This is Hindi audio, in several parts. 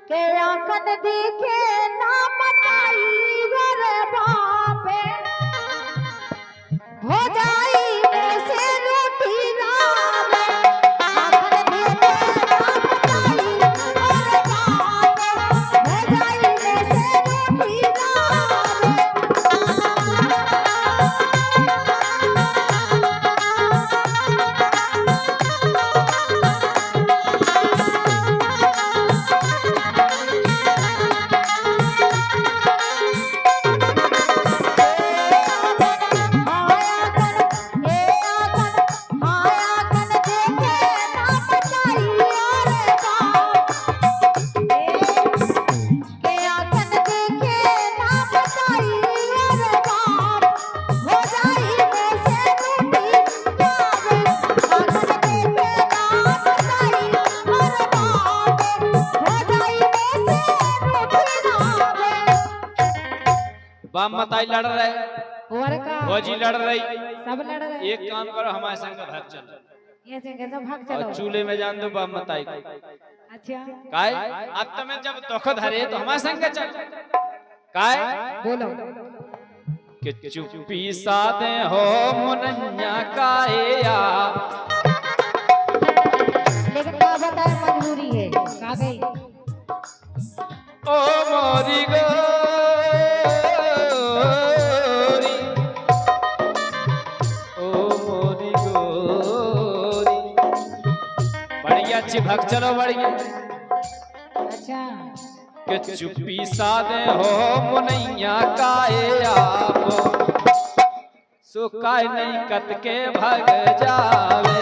के आंखन देखे ना बताई रे बापे हो जाई से रोटी लावे आंखन देखे ना बताई रे बापे हो जाई से रोटी लावे बाप मताई लड़ रहे, फौजी लड़ रही, सब लड़ रहे। एक काम करो हमारे संग भाग चलो। ये से कैसे भाग और चलो? चूल्हे में जान दो बाप मताई को। अच्छा काय? अब तुम्हें जब तोखत हरे तो हमारे संग चल। काय? बोलो कि चुप्पी साधे हो मुनन्या काया। लेकिन क्या बताए मजबूरी है का गई ओ मोरी गोरी, ओ मोरी गोरी, बढ़िया चिभक चलो बढ़िया। अच्छा कि चुप्पी साधे हो मुनैया काए आप, सुकाय नहीं कत के भग जावे।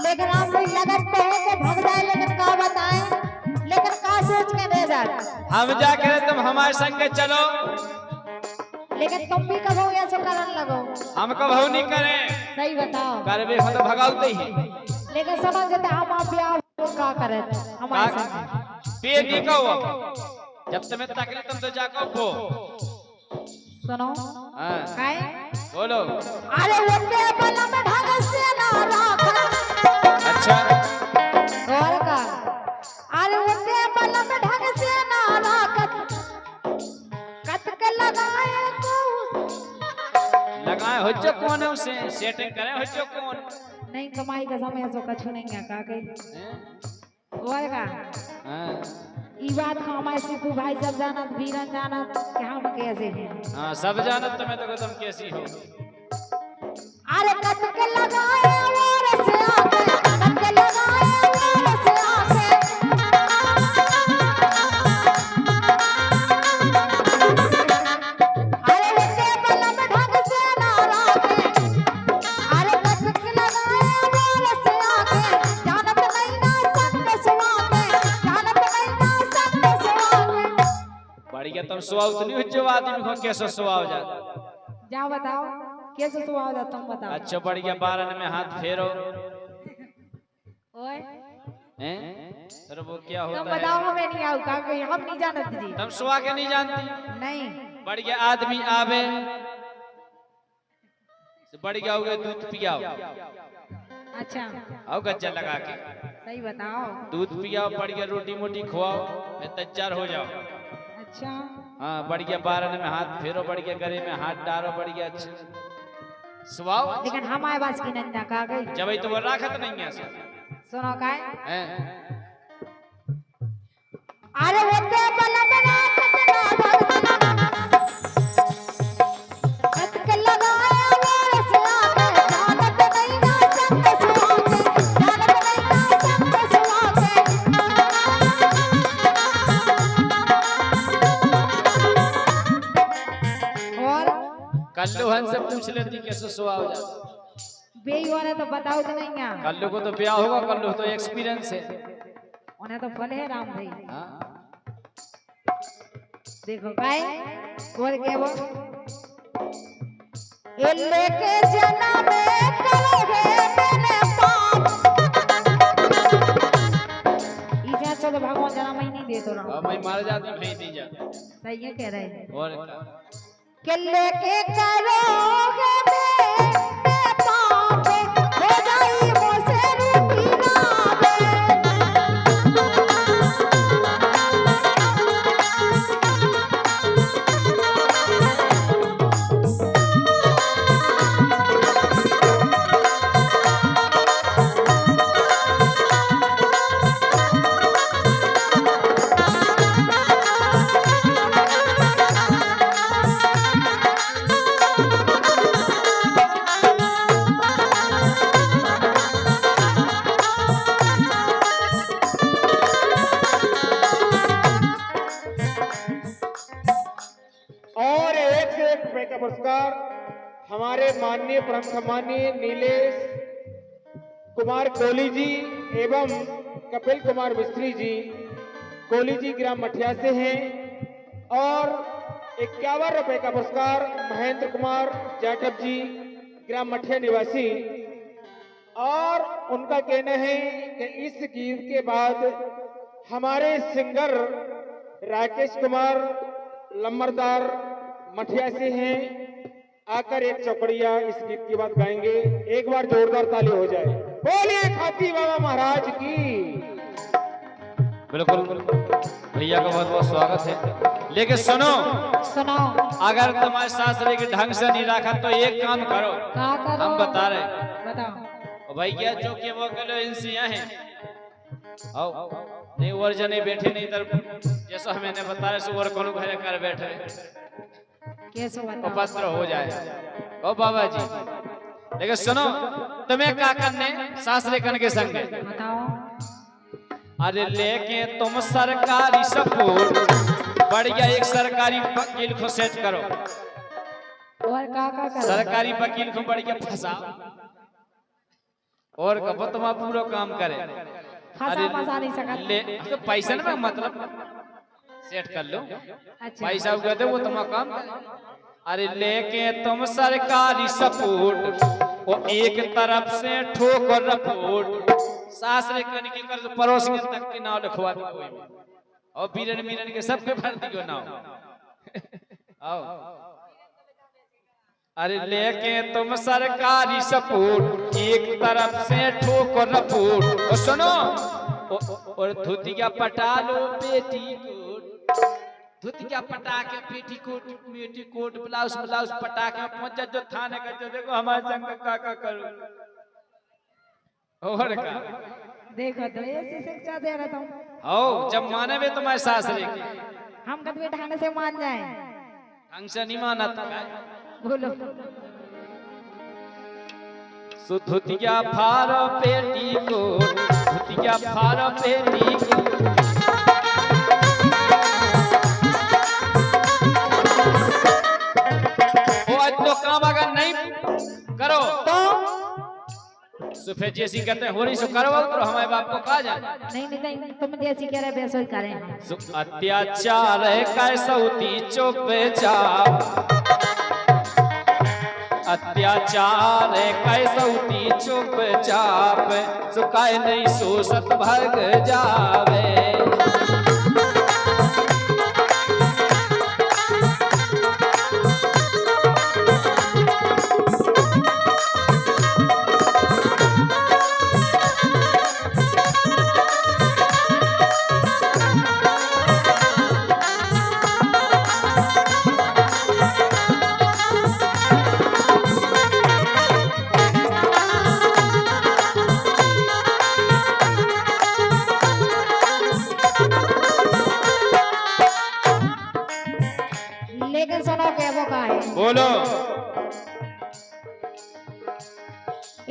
लेकिन आप लोग लगते हैं कि भग जाए लेकिन का बताएं लेकिन का सोच के दे जाए हम जा करे तुम हमारे संग चलो, लेकिन तुम भी कहो या सो करन लगो हम कबहू नहीं करें। सही बताओ करबे हो तो भगाउते ही। लेकिन समझ जाते हम आप ब्याह का करे हमारे का साथ पे नहीं कहो, जब तुम्हें तकलीफ तुम तो जाको को। सुनो हाँ काय बोलो। अरे वंदे बलम ढंग से ना राखा अच्छा और का अरे वंदे बलम ढंग से ना राखत कत के लगाए को लगाए हो जो कौन है उसे सेटिंग करे हो जो कौन। नहीं कमाई का समय सो कछु नहीं है का के और का हाँ ई बात का हमारे सिद्धू भाई सब जानत वीरन जानत कि हम कैसे हैं हाँ सब जानत तुम्हें तो तुम कैसी हो। अरे कत के लगाए और से आके कत के लगाए और से आके अरे वंदे बलम ढंग से ना राखे अरे कत के लगाए और से आके जानत नहीं ना संग सुवाके जानत नहीं ना संग सुवाके बढ़िया तुम सुहाव तो नहीं हो जो आदमी को कैसे सुहाव जाता। जा बताओ कैसे सुहाव जा तुम बताओ अच्छा बढ़िया बारन में हाथ फेरो। ओए हैं सर वो क्या तुम होता बताओ है? हमें नहीं आऊ का कोई हम नहीं जानत जी तुम सुहा के नहीं जानती। नहीं बढ़िया आदमी आवे से बढ़िया हो गए दूध पियाओ, अच्छा आओ गज्जा लगा के सही बताओ दूध पियाओ, बढ़िया रोटी मोटी खुआओ, फिर तैयार हो जाओ। अच्छा हाँ बढ़िया बारन में हाथ फेरो, बढ़िया गले में हाथ डालो, बढ़िया अच्छा सुहाओ। लेकिन हम आए बास की नंदा का गई जब तो वो राखत नहीं है सर। सुनो काय हैं? अरे वंदे बलम राखत ना भगवान कत के लगाए और से आके जानत नहीं ना संग सुवाके जानत नहीं ना संग सुवाके और कल्लू बहन से पूछ लेती कैसे सुहा हो जाता। बेई वाला तो बताओ तो नहीं है। कल्लू को तो ब्याह होगा, कल्लू तो एक्सपीरियंस है। उन्हें तो फल है राम भाई। हाँ? देखो भाई बोल के वो ये लेके जना में करोगे मैंने पाप। इसे चलो भगवान जना मैं नहीं दे तो रहा। मैं मार जाती हूँ नहीं दी जाती। सही है कह रहे हैं। और कि लेके करोगे मैंने पाप हो जाई मुझसे रूठी रात। और एक से एक रुपए का पुरस्कार हमारे माननीय परम सम्माननीय नीलेश कुमार कोहली जी एवं कपिल कुमार मिस्त्री जी कोहली जी ग्राम मठिया से हैं। और 51 रुपए का पुरस्कार महेंद्र कुमार जाटव जी ग्राम मठिया निवासी। और उनका कहना है कि इस गीत के बाद हमारे सिंगर राकेश कुमार लम्बरदार मठिया से हैं, आकर एक चौकड़िया इस गीत की बात गाएंगे। एक बार जोरदार ताली हो जाए। बोलिए खाती बाबा महाराज की। बिल्कुल भैया का बहुत बहुत स्वागत है। लेकिन सुनो, सुनाओ अगर तुम्हारे सासरे के ढंग से नहीं रखा तो एक काम करो, क्या करो हम बता रहे बताओ। भैया जो कि वो कलो इंसिया हैं आओ नहीं वर्जने बैठे नहीं इधर जैसा मैंने बताया सो और कोनो घर कर बैठे कैसे तो बताओ। पत्र हो जाए। ओ बाबा जी लेकिन सुनो, तुम्हें क्या करने सासरे कन के संग बताओ। अरे लेके तुम सरकारी सपोर्ट बढ़िया एक सरकारी वकील को सेट करो। और का करो। सरकारी वकील को बढ़िया फंसाओ और कब तुम पूरा काम करे। फंसा फंसा नहीं सकता। ले तो पैसा ना मतलब सेट कर लो, अच्छा पैसा उगा दे वो तुम्हारा काम करे। अरे लेके तुम सरकारी सपोर्ट वो एक तरफ से ठोकर रपोर्ट सासरे कन के कर पड़ोस के तक के नाम लिखवा दो कोई और बीरन मीरन के सबके भर दियो नाम। आओ अरे लेके तुम सरकारी सपोर्ट एक तरफ से ठोकर रपोर्ट और सुनो और धोतिया पटा लो पेटीकोट, धोतिया पटा के पेटीकोट ब्लाउज पटा के पहुंच जो थाने का जो देखो हमारे संग का करो। और का देखो तो ऐसी शिक्षा दे रहा था। आओ जब माने वे तुम्हारे सासरे हम कभी ढंग से मान जाए। ढंग से नहीं माना तो बोलो धोतिया फार पेटीकोट, धोतिया फार पेटीकोट। तो काम अगर नहीं करो तो फिर जैसी कहते हैं हो रही सो करो तो हमारे बाप को कहा जाए। नहीं तुम जैसी कह रहे वैसे ही करें। अत्याचार है कैसौती चुपचाप, अत्याचार है कैसौती चुपचाप सुखाए नहीं सोसत भग जावे। लेकिन सुनो क्या वो का है। बोलो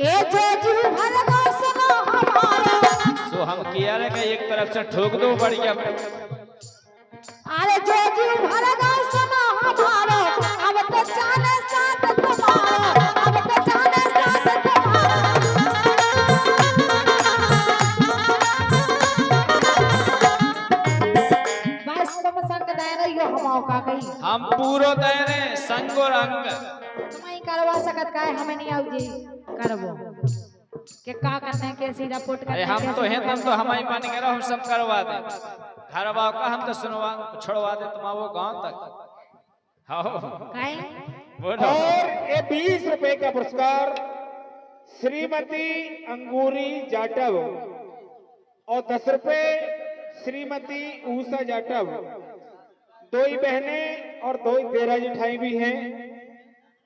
ए जो जीव भरगा सुनो हमारा। सो हम किया रे एक तरफ से ठोक दो बढ़िया। अरे जो जीव भरगा सुनो हमारा। अब तो जाने साथ तुम को रंग तुम्हें करवा सकत का है, हमें नहीं आउ जी करबो के का करना है, कैसी रिपोर्ट करना अरे है, हम तो कैसे हैं, करना तुम तो हमारी मान के रहो, हम सब करवा दे घर वाव का, हम तो सुनवा छोड़वा दे तुम वो गांव तक। हाँ काहे बोलो। और ये 20 रुपए का पुरस्कार श्रीमती अंगूरी जाटव और 10 रुपए श्रीमती ऊषा जाटव, दो ही बहनें और दो ही तेरा जिठाई भी हैं।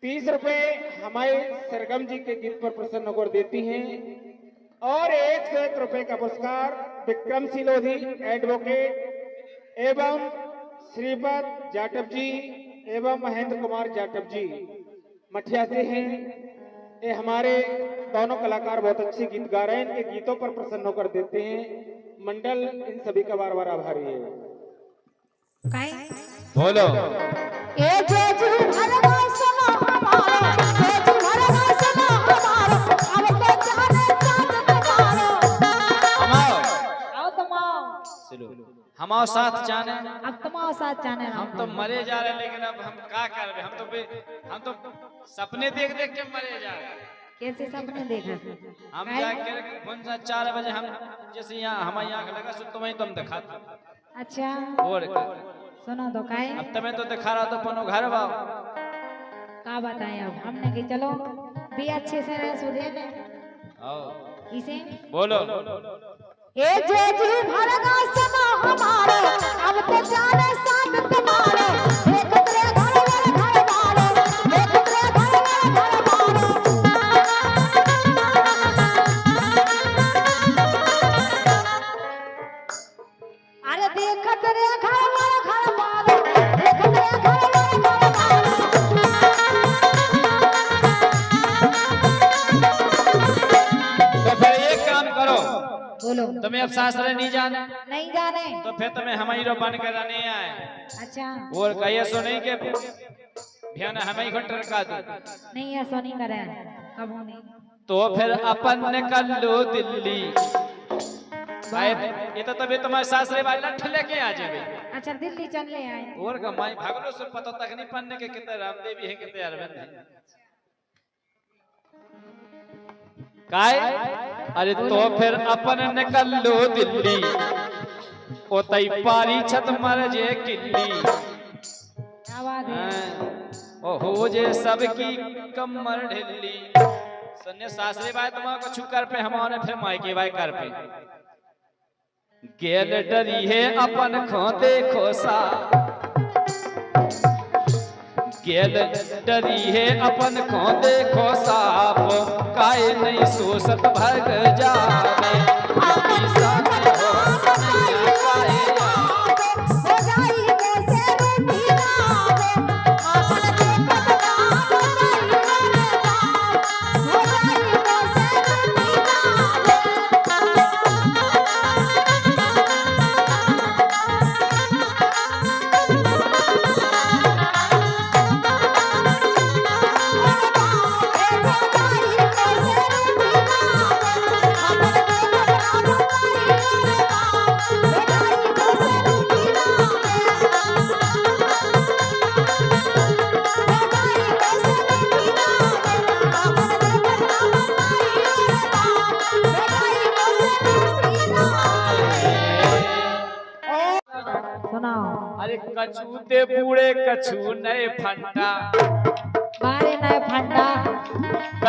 30 रुपए हमारे सरगम जी के गीत पर प्रसन्न होकर देती हैं और 1 से 1 रुपए का पुरस्कार विक्रम सिलोधी एडवोकेट एवं श्रीपद जाटव जी एवं महेंद्र कुमार जाटव जी मठिया से हैं। ये हमारे दोनों कलाकार बहुत अच्छे गीत गा रहे हैं, इनके गीतों पर प्रसन्न होकर देते हैं। मंडल इन सभी का बार बार आभारी है। काहे बोलो। ए जेजू भरवा सुनो हमारो, जेजू भरवा सुनो हमारो, अब तो जाने साथ तुम्हारो। हमाओ आओ तमाओ, सुनो, हमाओ साथ जाने, अब तमाओ साथ जाने रहो। हम तो मरे जा रहे, लेकिन अब हम क्या कर रहे, हम तो सपने देख देख के मरे जा रहे। कैसे सपने देखा? हम जाके 4 बजे हम जैसे यहाँ हमारे यहाँ लगा सुन तो वही तुम दिखा अच्छा और सुनो तो काहे अब तुम्हें तो दिखा रहा तो पनो घर वाओ का बताएं, अब हमने कि चलो भी अच्छे से रह सुधे ले आओ इसे बोलो। ए जेजू भरगा सुनो हमारो, अब तो जाने साथ तुम्हारो। देख तेरे घर वालो, देख तेरे घर वालो। अरे देख तेरे घर वालो, देख तेरे घर वालो। तो फिर एक काम करो, बोलो तुम्हें अब सासरे नहीं जाना नहीं जाने। तो फिर तुम्हें हमारी रो बन कर आने आए अच्छा और कहिए सो नहीं के ध्यान हमें ही घंटर का दो नहीं ऐसा नहीं करे कबू नहीं। तो फिर अपन निकल लो दिल्ली। ये तो तभी तुम्हारे सासरे वाले लठ लेके आ जाए। अच्छा दिल्ली चले आए। और कमाई भागलो से पता तक नहीं पन्ने के कितने रामदेवी है कितने अरविंद है काय। अरे तो फिर अपन निकल लो दिल्ली, ओ तई पारी छत मर जे किल्ली। क्या बात है? ओ हो जे सबकी कमर ढिल्ली। सन्ने सासरे बाय तुम्हारा को छुकर पे हमारे फिर मायके बाय कर पे गेल डरी है अपन खो देखो सा। गेल डरी है अपन खो देखो साप, काहे नहीं सोसत भग जावे। आकी साथ हो सनैया काहे हो जाई कैसे रूठी जावे, आपन देखत गाव जाई करे गाव। हो जाई कैसे रूठी जावे। सुनाओ अरे कछू ते बूढ़े कछू नए फंटा। बारे नए फंडा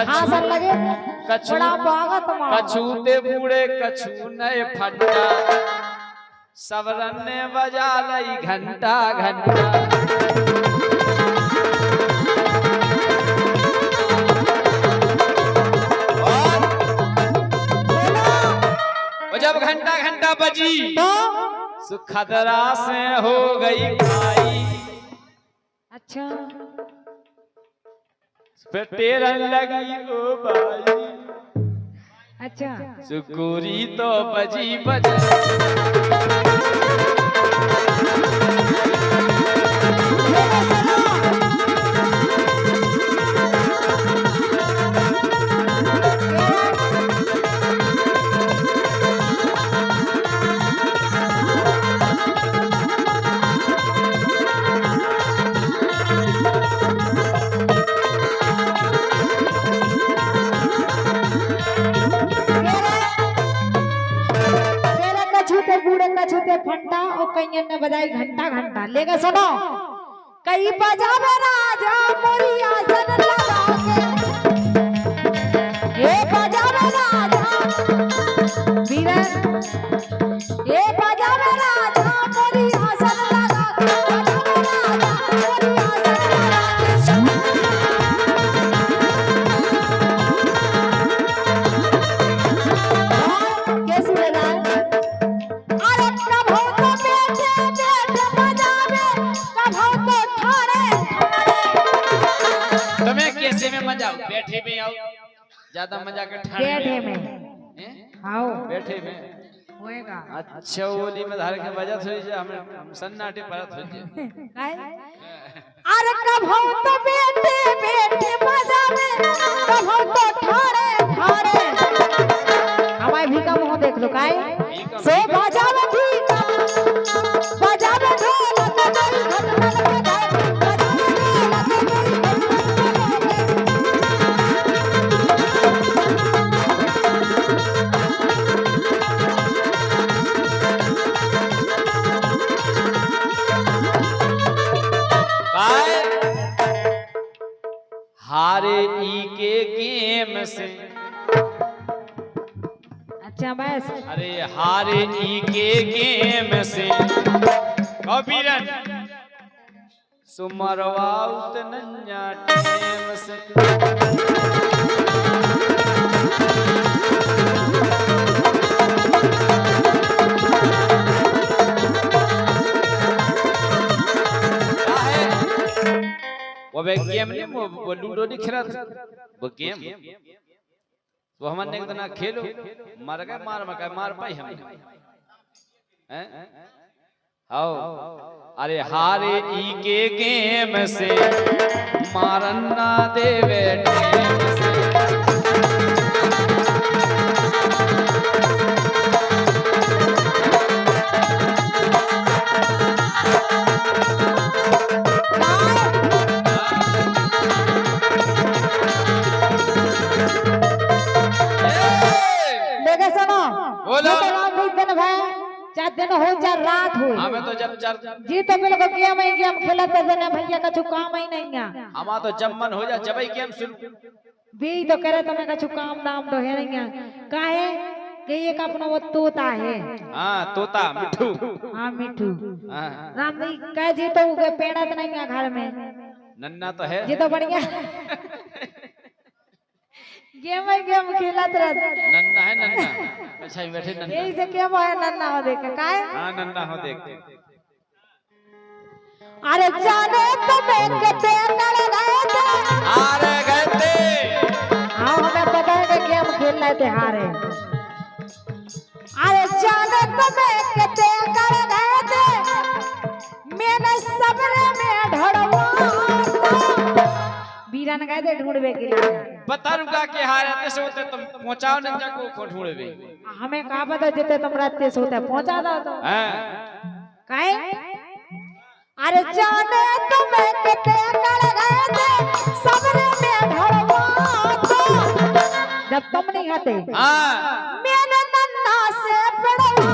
हाँ सर लगे कछू बड़ा पागत मार। कछू ते बूढ़े कछू नए फंटा, सबरन ने बजा लई घंटा घंटा। और जब घंटा घंटा बजी सुखदरा से हो गई खाई। अच्छा पेटेरन लगी ओ बाई। अच्छा सुकुरी तो बजी बजे। जाए घंटा घंटा। लेके सुनो, कई बजावे राजा मोरी आसन लगा के, ये बजावे राजा वीरन, ये बजावे राजा मोरी आसन लगा के, बजावे राजा मोरी आसन कैसी बजाए? अरे कभो तो बैठे बैठे बजावे, कभो तो ठाड़े तुम्हें कैसे में मजा आओ? बैठे में आओ, ज्यादा मजा कर ठाणे बैठे में हैं? आओ बैठे में होएगा। अच्छा ओली में धार के बजा थोड़ी जे हम सन्नाटे परत हो जे। काय? अरे कभो तो बैठे बैठे बजावे, कभो तो ठाड़े ठाड़े। हमारे भीका मुंह देख लो काय? सो बजावे भीका, बजावे ढोलक कोई घटमल बजाए, बजावे ढोलक कोई काय हारे ई के गेम से, अच्छा बस अरे हारे ई के गेम से कबीरन सुमरवाउत नन्या टेम से। वो गेम नहीं, वो लूडो नहीं खेला था, वो गेम वो हमने एक दिन खेलो मार गए, मार पाई हम हैं? आओ अरे हारे ई के गेम से मारन्ना देवे टेम से। लेके सुनो, बोलो। ये तो रात ही दिन भाई, चाहे दिन हो चाहे रात हो, हमें तो जब जी तो बिल्कुल गेम ही गेम खेलते जना भैया का काम ही नहीं है। हमारा तो जब मन हो जा जब ही गेम शुरू। भी तो करे तुम्हें का काम नाम तो है नहीं है। काहे कि एक अपना वो तोता है। हाँ तोता मिठू। हाँ मिठू। हाँ राम नहीं कह जी तो उगे पेड़ा तो नहीं है घर में, नन्ना तो है। जी तो बढ़िया गेम ही गेम खेलत रहता। नन्ना है नन्ना, अच्छा ही बैठे नन्ना। यही से गेम है नन्ना हो देखे काहे? हाँ नन्ना हो देखते। अरे जाने तो मैं कितने कर गए थे, हारे गए थे। हाँ हमें पता है कि गेम खेल रहे थे हारे। अरे जाने तो मैं कितने कर गए थे, मैंने सबने में ढड़वा बीरन गए थे ढूंढवे के लिए। बता रुका के हारे ऐसे होते तुम पहुंचाओ नंजा को ढूंढवे। हमें कहा पता जितने तुम रात से होते पहुंचा दो तो हैं? काहे? अरे जाने तो मैं कितने कर गए थे, सबने में ढड़वा जब तुम नहीं आते हाँ मैंने नन्ना से पढ़वा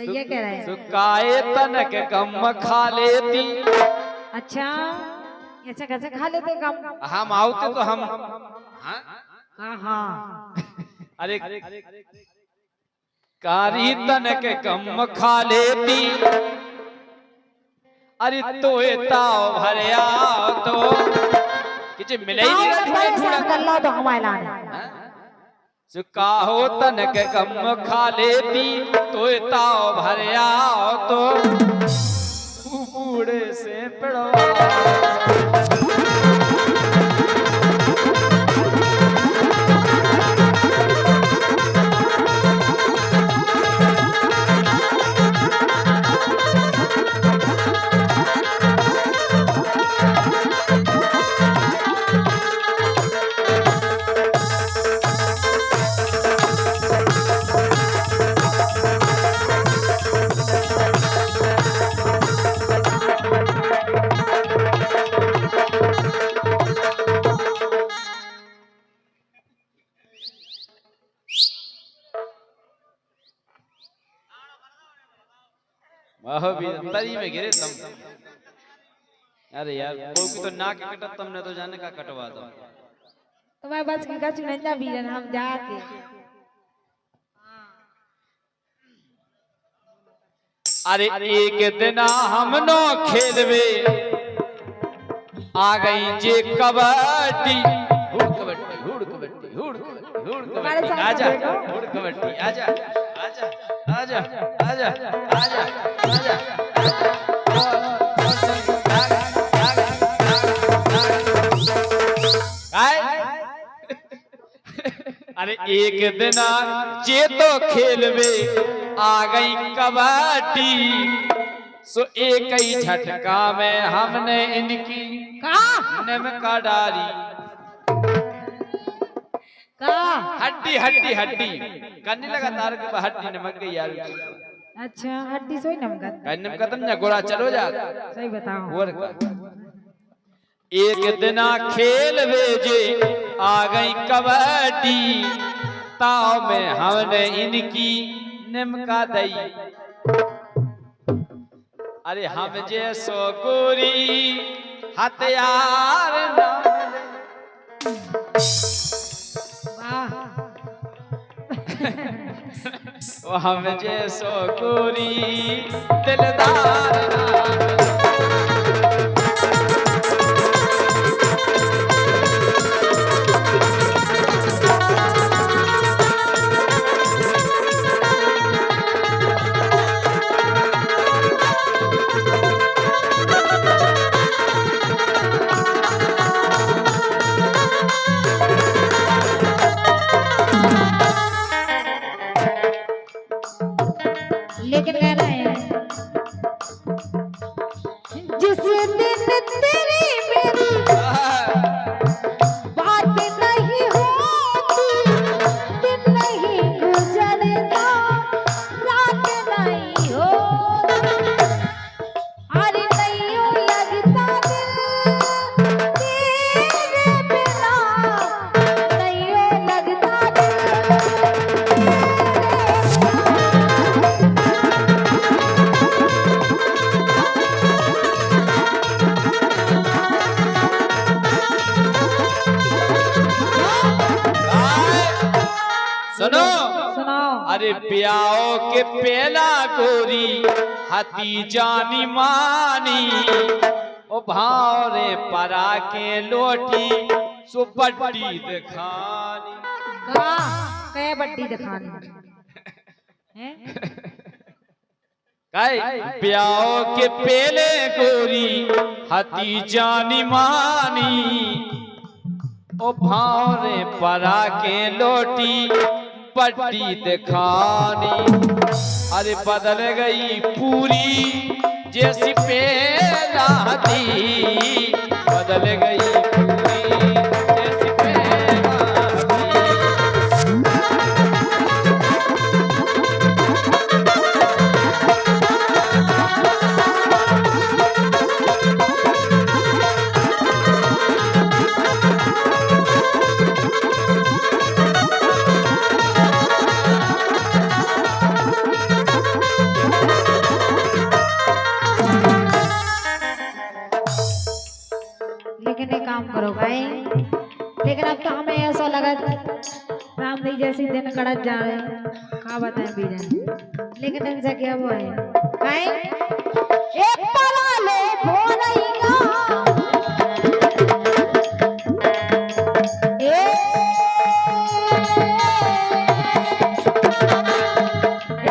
ये कह रहे हैं। सुकाए तनक कम खा लेती। अच्छा ऐसे कैसे खा लेते कम? हम आउते तो हम हाँ? हाँ अरे कारी तनक कम खा लेती। अरे तो ताव भरिया तो किसी मिले ही नहीं कर लो तो हमारे लाने सुकाहो तनक कम खा लेती तो ताव भरिया तो बूढ़े से पड़ो। वाह भी तरी में गिरे तुम। अरे यार कोई की तो नाक कटत तुमने तो जाने का कटवा दो। तुम्हारे बस की का चुनंजा बीरन हम जाके अरे एक दिन हम नो खेलवे आ गई जे कबड्डी हुड़ कबड्डी हुड़ कबड्डी हुड़ कबड्डी हुड़ कबड्डी आजा हुड़ कबड्डी आजा आजा आजा आजा आजा आजा अरे एक दिन जे तो खेलवे आ गई कबड्डी सो एक ही झटका में हमने इनकी नमका डाली का हड्डी हड्डी हड्डी करने लगा तार के हड्डी नमक गई यार। अच्छा हड्डी सोई नमक नमक खत्म ना गोरा चलो जा सही बताओ। और एक दिन खेल भेजे आ गई कबड्डी ताव में हमने इनकी निमका दई। अरे हम जैसो गोरी हथियार हम जैसो गोरी दिलदार लेकिन कह रहे हैं जिस दिन तेरी मेरी बात नहीं होती दिन नहीं गुजरता रात नहीं होती अरे नहीं लगता दिल तेरे बिना नहीं लगता सुनो सुनाओ। अरे ब्याओ के पेला गोरी हती जानी मानी ओ भावरे परा के लोटी सुपट्टी दिखानी का कह बट्टी दिखानी हैं काय ब्याओ के पेले गोरी हती जानी मानी ओ भावरे परा के लोटी पट्टी दिखानी। अरे बदल गई पूरी जैसी पेला थी बदल गई पूरी जैसी पेला थी। लेकिन एक काम करो भाई लेकिन अब तो हमें ऐसा लगा रामदेव जैसे दिन कड़क जा रहे हैं क्या बताएं बीरन लेकिन इनसे क्या वो है भाई एक पला लो भोरैया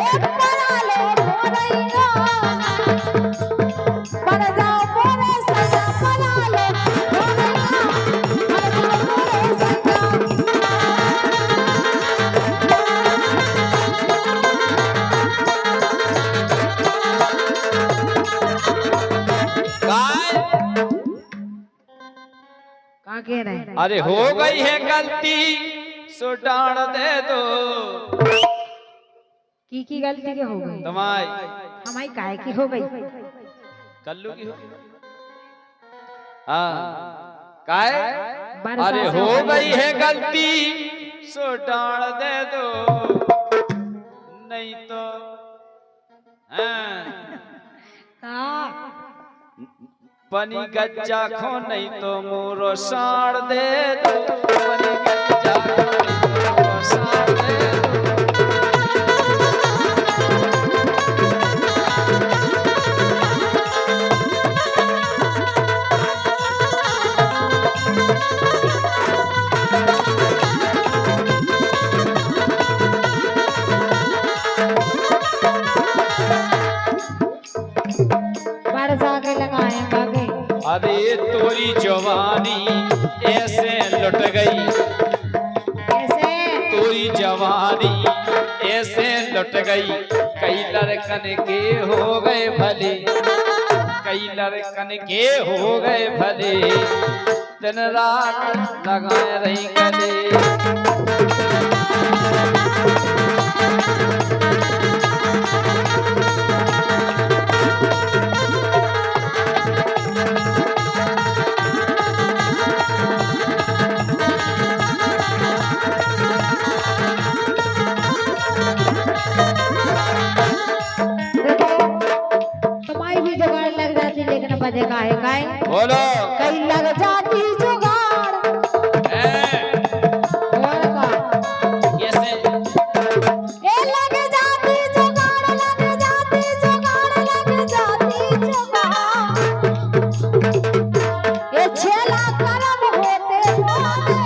एक पला लो भोरैया पर जाओ बोले सजा पला लो क्या कह रहे हैं? अरे हो गई है गलती सो डांट दे दो की गलती के हो गई तुम्हारी हमारी काय की हो गई कल्लू की हो हाँ काय बरसात अरे से हो हो गई गई। है गलती सो डांट दे दो नहीं तो हाँ पनी गज्जा खो नहीं तो मोरो साड़ दे दो, पनी गज्जा खो नहीं तो मोरो साड़ दे दो। अरे तोरी जवानी ऐसे लुट गई, ऐसे तोरी जवानी ऐसे लुट गई, कई लड़कन के हो गए भले, कई लड़कन के हो गए भले, दिन रात लगाए रही गले। बजे काहे काहे बोलो कई लग जाती जुगाड़ और का कैसे ए लग जाती जुगाड़, लग जाती जुगाड़, लग जाती जुगाड़, ये छेला करम होते होते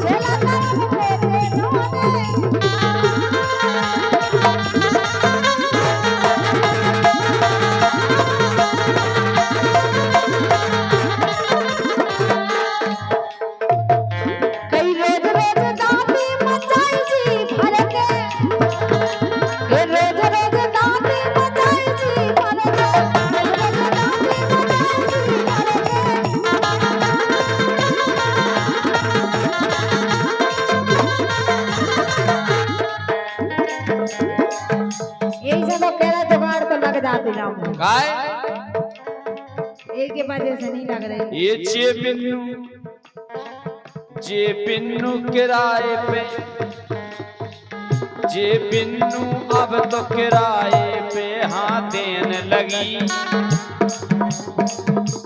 छेला करम होते होते। काय एक के वजह से नहीं लग रही ये जे पिन्नू किराए पे, जे पिन्नू अब तो किराए पे हाँ देने लगी,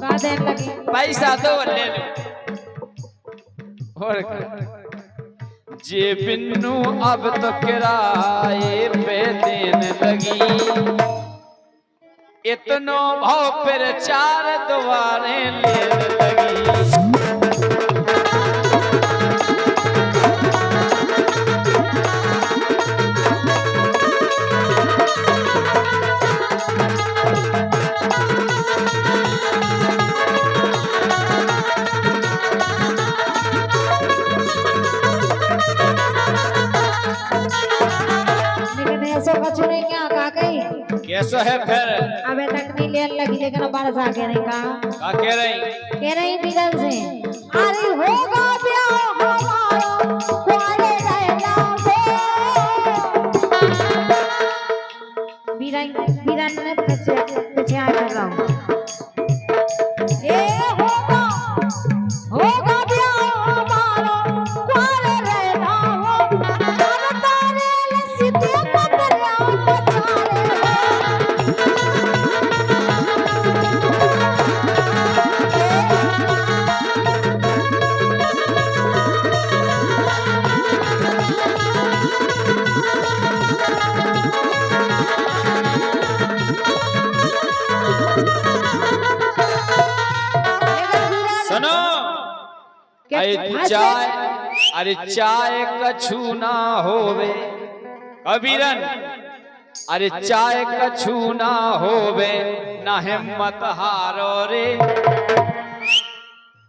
का देने लगी पैसा दो ले लो और जे पिन्नू अब तो किराए पे देने लगी, इतनो भाव फिर चार दुआरे लेने लगी। लेकिन ऐसे कछु नहीं क्या का कही कैसो है फिर अबे तक नहीं लेने लगी, लेकिन बारिश आ के नहीं कहा का कह रही बीरन से अरे होगा ब्याह हमारा कुआरे रहना बीरन ने पीछे आ कर रहा हूँ ये होगा ब्याह हमारा कुआरे रहना हो, तारे सीधे पतरिया पचारे सुनो चाय, अरे चाय कछु ना होवे कबीरन, अरे चाय कछु ना होवे ना हिम्मत हारो रे,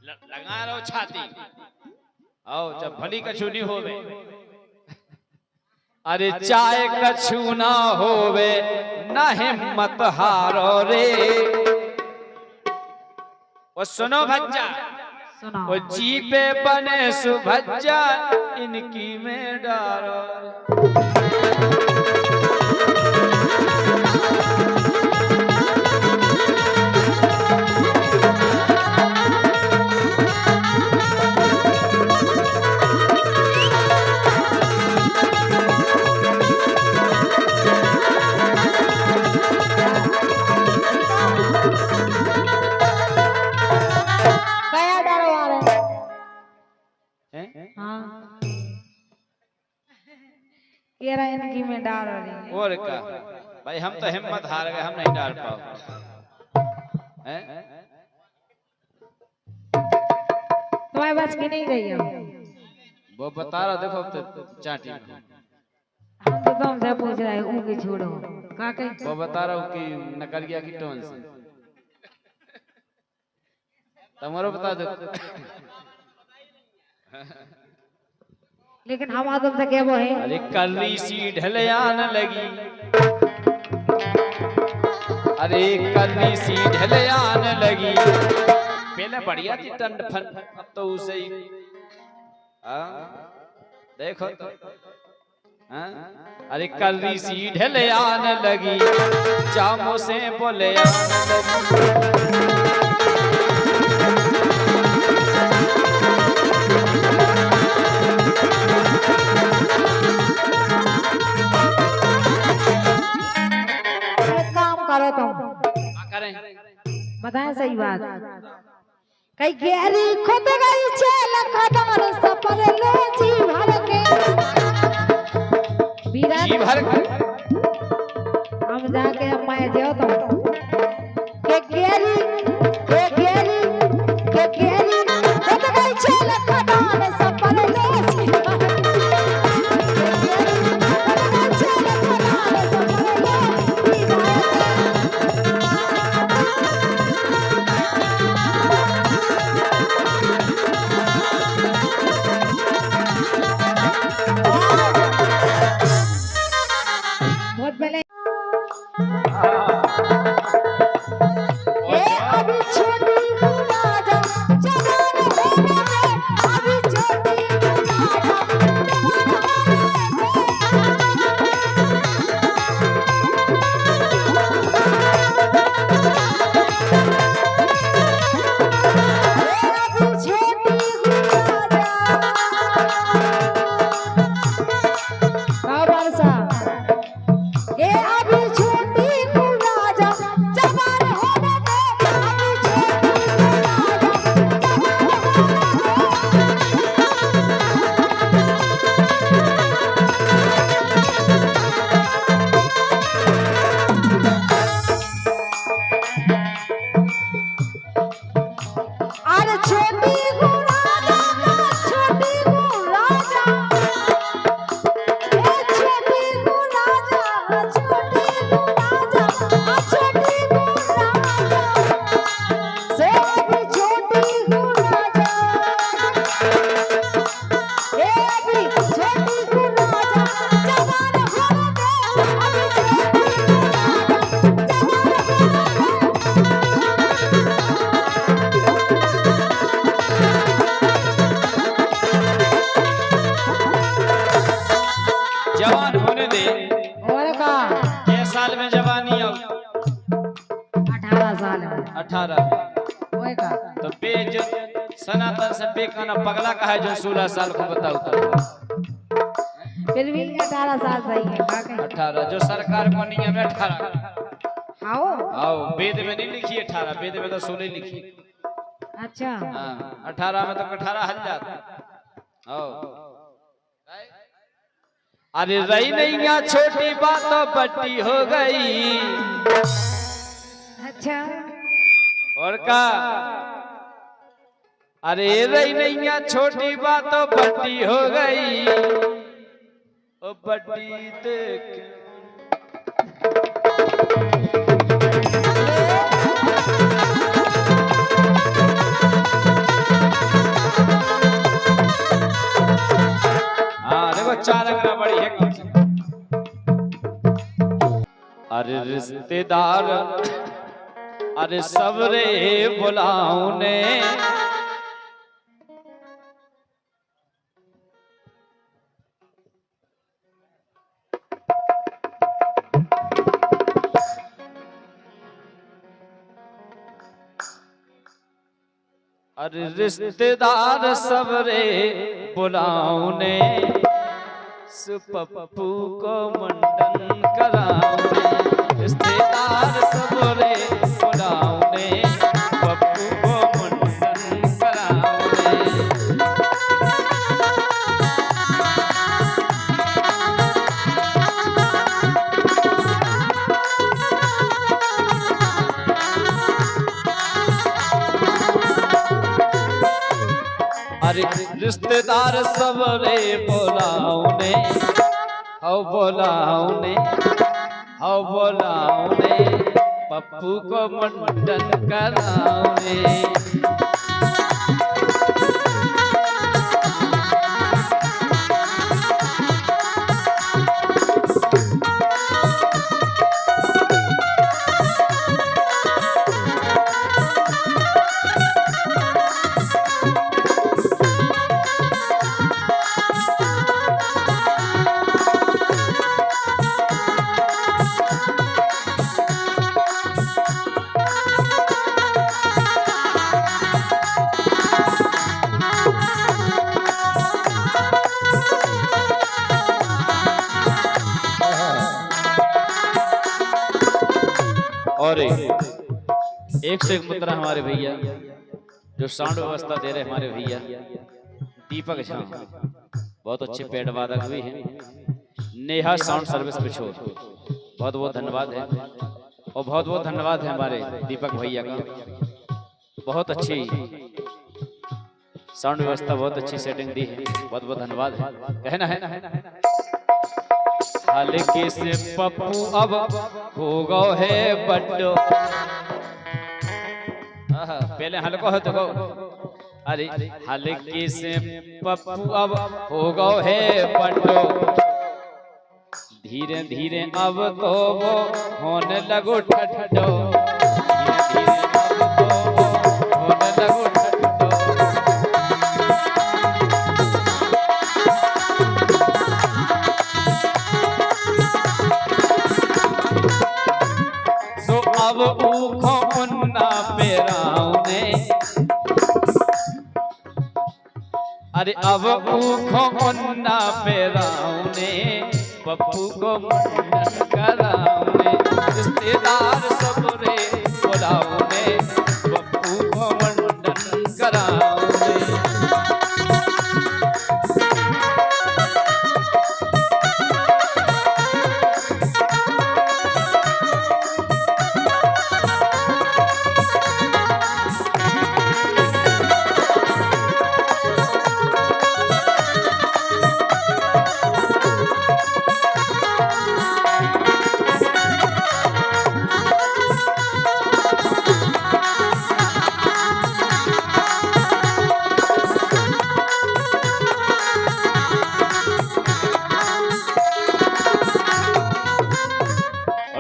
लगा रहो छाती आओ जब भली कछु नहीं होवे, अरे चाय कछु ना होवे ना हिम्मत हारो रे। वो सुनो भज्जा वो जी पे बने सुभज्जा इनकी में डारो, डाल रही है। और क्या भाई, हम तो हिम्मत हार गए, हम नहीं डाल पाओ हैं? तुम्हारे बस की नहीं रही है। वो बता रहा, देखो अब तो चाटी में। हम तो तुमसे पूछ रहे हैं ऊँगी छोड़ो का कहीं। वो बता रहा हूँ कि नकलिया की टोन से तुम्हारा बता दो। लेकिन हम तुमसे क्या वो है। अरे कली सी ढलयान लगी, अरे कली सी ढलयान लगी, पहले बढ़िया थी टंड फन, अब तो उसे ही देखो तो अरे कली सी ढलयान लगी, जामों से बोले आन लगी। एक काम करो तुम, क्या करें? बताएं सही बात। कई गहरी खुद गई छेल खबर सफर लो जी भर के बीरा जी भर के हम जाके मैं जो तुम के गहरी खुद गई छेल खबर सफर लो जी भर के बहुत पहले अभी छोटी राजा जवान होने में, अभी छोटी जवान होने दे। और का ये साल में जवानी आओ 18 साल में 18 ओए का तो बेज सनातन से बेकाना पगला का है जो 16 साल को बताओ तो फिर भी 18 साल सही है का कहीं 18 जो सरकार को नियम है 18। आओ आओ वेद में नहीं लिखी 18, वेद में तो 16 लिखी। अच्छा हाँ 18 में तो 18 हल जाता। आओ अरे रही नहीं यहाँ छोटी बातों बट्टी हो गई। अच्छा और का अरे रही नहीं यहाँ छोटी बातों बट्टी हो गई। ओ बट्टी देख चार अंगना बड़ी है। अरे रिश्तेदार अरे सबरे बुलाऊ ने अरे रिश्तेदार सबरे बुलाऊ ने पप्पू को मंडन कराऊं। रिश्तेदार सबरे बुलाऊं पप्पू को मंडन कराऊं। अरे रिश्तेदार सब रे बोलाऊने, आओ बोलाऊने, आओ बोलाऊने, पप्पू को मंडन कराऊने। और एक से एक मुद्रा हमारे भैया जो साउंड व्यवस्था दे रहे हमारे भैया दीपक झा, बहुत अच्छे पेड़ वादक भी हैं। नेहा साउंड सर्विस पे छोड़, बहुत बहुत धन्यवाद है। और बहुत बहुत धन्यवाद है हमारे दीपक भैया का, बहुत अच्छी साउंड व्यवस्था, बहुत अच्छी सेटिंग दी है, बहुत बहुत धन्यवाद है। कहना है ना हल्के से पप्पू अब हो गो है बड्डो, पहले हल्को है तो गो, अरे हल्के से पप्पू अब हो गो है बड्डो, धीरे धीरे अब तो वो होने लगो ठट्ठो, धीरे धीरे अब तो वो होने लगो ठट्ठो। अब ऊखो मुन्ना पेराऊने, अरे अब ऊखो मुन्ना पेराऊने, पप्पू को मुंडन कराऊने, रिश्तेदार सब रे बोलाऊने, पप्पू को मुंडन कराऊने।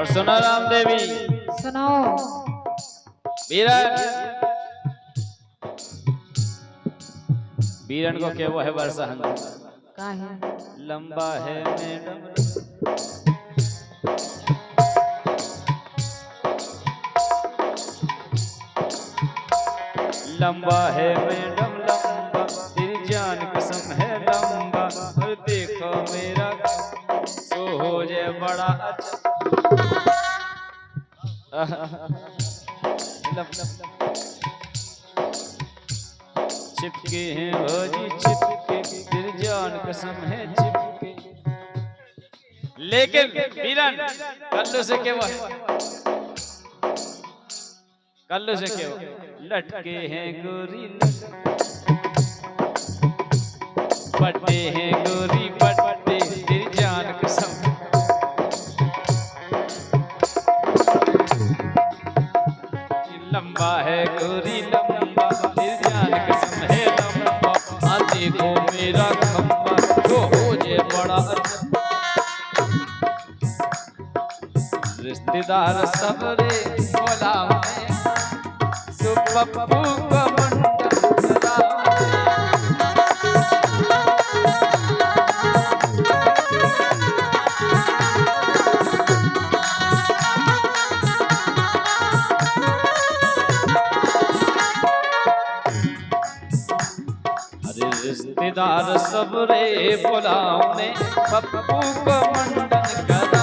सुनो राम देवी, सुनाओ। बीरन, बीरन को क्या वो है वर्षा हंस का है लंबा है मैडम, लंबा है मैडम लंबा, तेरी जान कसम है लंबा, और देखो मेरा सो हो जाए बड़ा अच्छा। चिपके हैं भोजी चिपके, तेरी जान कसम है चिपके। लेकिन बीरन कल्लू से क्या हुआ, कल्लू से क्या हुआ, लटके हैं गोरी पट्टे हैं गोरी पट्टे, तेरी जान कसम। लंबा है गोरी लंबा, तेरी जान कसम है लंबा, हाँ देखो मेरा खंबा तो हो जाए बड़ा अच्छा। रिश्तेदार सब रे बोलाऊने, सो पप्पू को मुंडन कराऊने। रिश्तेदार सब रे बोलाऊने, पप्पू को मुंडन कर